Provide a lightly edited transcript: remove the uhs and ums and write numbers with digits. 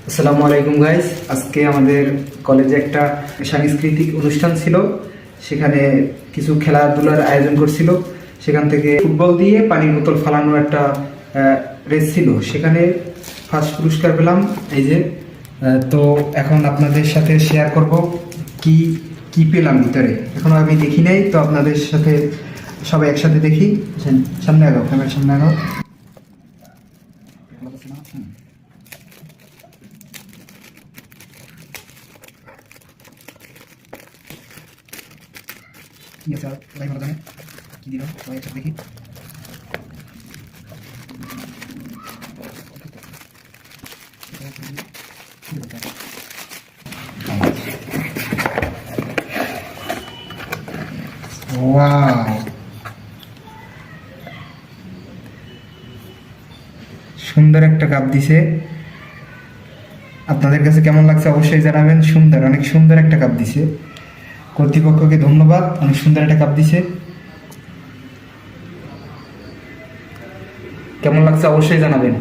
আসসালামু আলাইকুম গাইস। আজকে আমাদের কলেজে একটা সাংস্কৃতিক অনুষ্ঠান ছিল, সেখানে কিছু খেলাধুলার আয়োজন করছিল। সেখান থেকে ফুটবল দিয়ে পানির বোতল ফালানোর একটা রেস ছিল, সেখানে ফার্স্ট পুরস্কার পেলাম। এই যে তো এখন আপনাদের সাথে শেয়ার করব কি কি পেলাম ভিতরে। এখনো আমি দেখি নাই, তো আপনাদের সাথে সবাই একসাথে দেখি। সামনে আগাও, ক্যামেরার সামনে আগাও। কি আছে সবাই ভালো জানে কি দিল, সবাই একসাথে দেখি। ওয়াও, সুন্দর একটা কাপ দিছে। আপনাদের কাছে কেমন লাগছে অবশ্যই জানাবেন। সুন্দর, অনেক সুন্দর একটা কাপ দিছে। কর্তৃপক্ষকে ধন্যবাদ, অনেক সুন্দর একটা কাপ দিছে। কেমন লাগছে অবশ্যই জানাবেন।